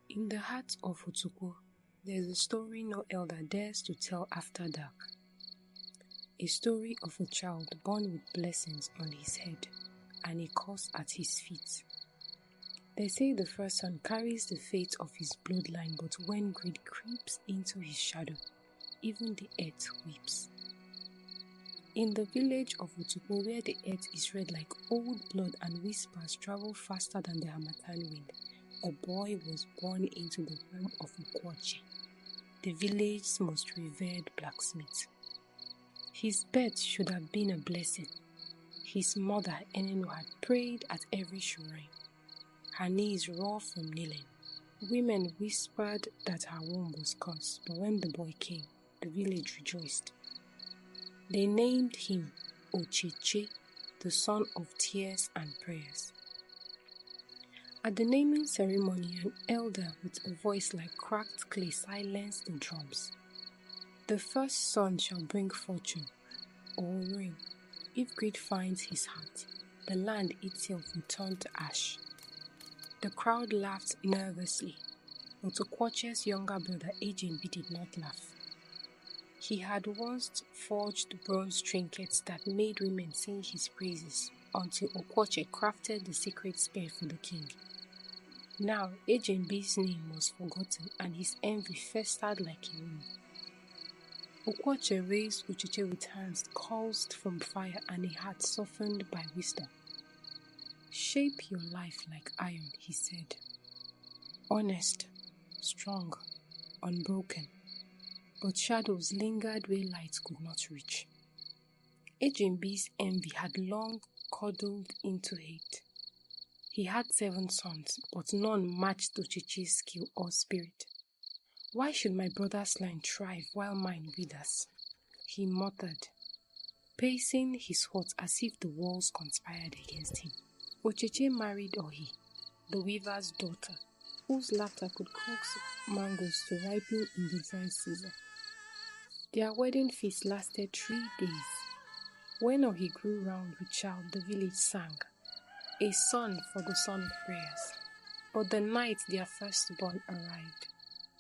In the heart of Otukpo, there is a story no elder dares to tell after dark. A story of a child born with blessings on his head and a curse at his feet. They say the first son carries the fate of his bloodline, but when greed creeps into his shadow, even the earth weeps. In the village of Otukpo, where the earth is red like old blood and whispers travel faster than the harmattan wind, a boy was born into the realm of Ocheche, the village's most revered blacksmith. His birth should have been a blessing. His mother, Enenu, had prayed at every shrine. Her knees raw from kneeling. Women whispered that her womb was cursed, but when the boy came, the village rejoiced. They named him Ocheche, the son of tears and prayers. At the naming ceremony, an elder with a voice like cracked clay silenced the drums. The first son shall bring fortune or rain. If greed finds his heart, the land itself will turn to ash. The crowd laughed nervously, but Ocheche's younger brother Ejembi did not laugh. He had once forged bronze trinkets that made women sing his praises until Ocheche crafted the secret spear for the king. Now Ejembi's name was forgotten and his envy festered like a wound. Ocheche raised Ocheche with hands caused from fire and a heart softened by wisdom. Shape your life like iron, he said. Honest, strong, unbroken. But shadows lingered where light could not reach. Ejembi's envy had long cuddled into hate. He had 7 sons, but none matched Ocheche's skill or spirit. Why should my brother's line thrive while mine withers? He muttered, pacing his hut as if the walls conspired against him. Ocheche married Ohi, the weaver's daughter, whose laughter could coax mangoes to ripen in the dry season. Their wedding feast lasted 3 days. When Ohi grew round with child, the village sang, a son for the son of prayers. But the night their firstborn arrived,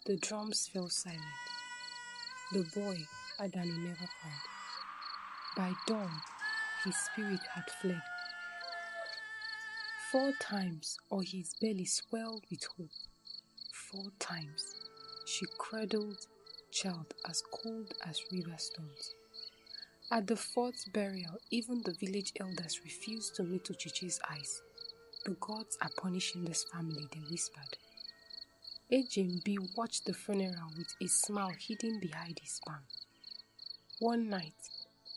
the drums fell silent. The boy, Adani, never cried. By dawn, his spirit had fled. 4 times, or his belly swelled with hope. 4 times, she cradled child as cold as river stones. At the 4th burial, even the village elders refused to meet Ocheche's eyes. The gods are punishing this family, they whispered. Ejembi watched the funeral with a smile hidden behind his palm. One night,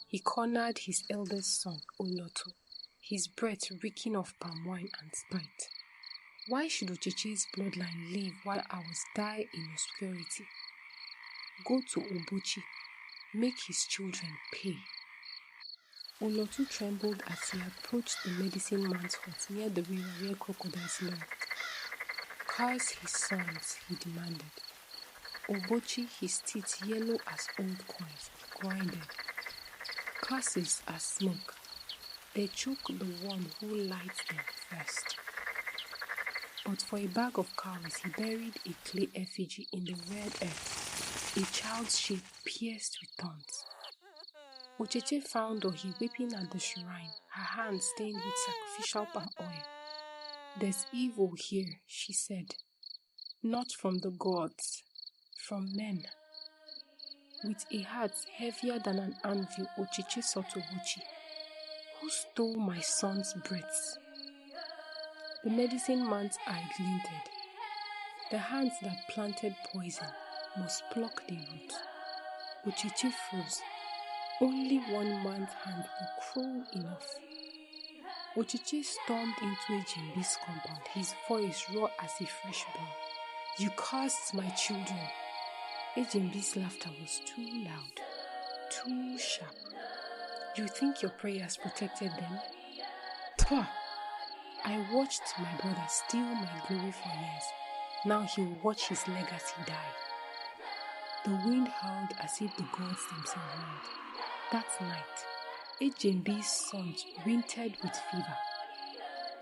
he cornered his eldest son, Oloto, his breath reeking of palm wine and spite. Why should Ocheche's bloodline live while ours die in obscurity? Go to Obochi, make his children pay. Olotu trembled as he approached the medicine man's hut near the river where crocodiles lurked. Curse his sons, he demanded. Obochi, his teeth yellow as old coins, grinded. Curses are smoke. They choke the one who lights them first. But for a bag of cows, he buried a clay effigy in the red earth, a child's shape pierced with thorns. Ocheche found Ohi weeping at the shrine, her hands stained with sacrificial palm oil. There's evil here, she said. Not from the gods, from men. With a heart heavier than an anvil, Ocheche sought Obochi. Who stole my son's breaths? The medicine man's eye glinted. The hands that planted poison must pluck the root. Ocheche froze. Only one man's hand were cruel enough. Ocheche stormed into Ejembi's compound, his voice raw as a fresh bell. You cursed my children. Ejembi's laughter was too loud, too sharp. You think your prayers protected them? Pah! I watched my brother steal my glory for years. Now he'll watch his legacy die. The wind howled as if the gods themselves roared. That night, Ejembi's sons wintered with fever.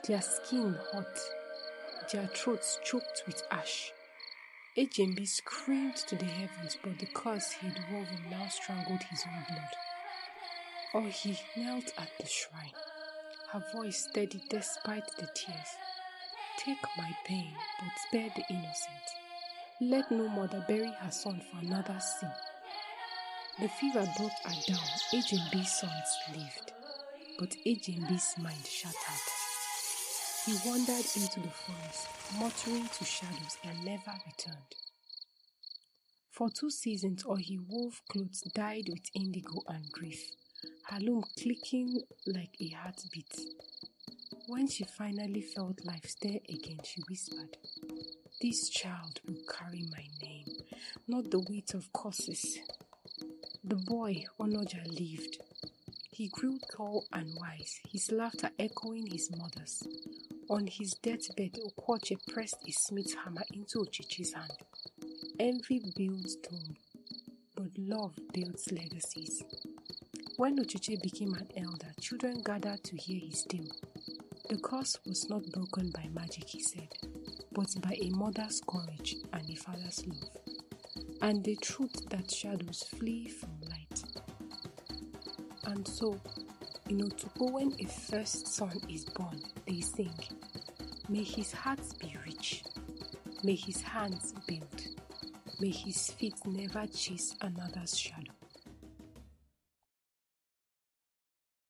Their skin hot, their throats choked with ash. Ejembi screamed to the heavens, but the curse he'd woven now strangled his own blood. Ohi knelt at the shrine, her voice steady despite the tears. Take my pain, but spare the innocent. Let no mother bury her son for another sin. The fever brought her down. Ejembi's sons lived, but Ejembi's mind shattered. He wandered into the forest, muttering to shadows, and never returned. For 2 seasons, Ohi wove clothes dyed with indigo and grief, her loom clicking like a heartbeat. When she finally felt life stir again, she whispered, "This child will carry my name, not the weight of curses." The boy, Onoja, lived. He grew tall and wise, his laughter echoing his mother's. On his deathbed, Ocheche pressed a smith's hammer into Ocheche's hand. Envy builds tomb, but love builds legacies. When Ocheche became an elder, children gathered to hear his tale. The curse was not broken by magic, he said, but by a mother's courage and a father's love, and the truth that shadows flee from light. And so, in Otukpo, when a first son is born, they sing, "May his heart be rich, may his hands build, may his feet never chase another's shadow."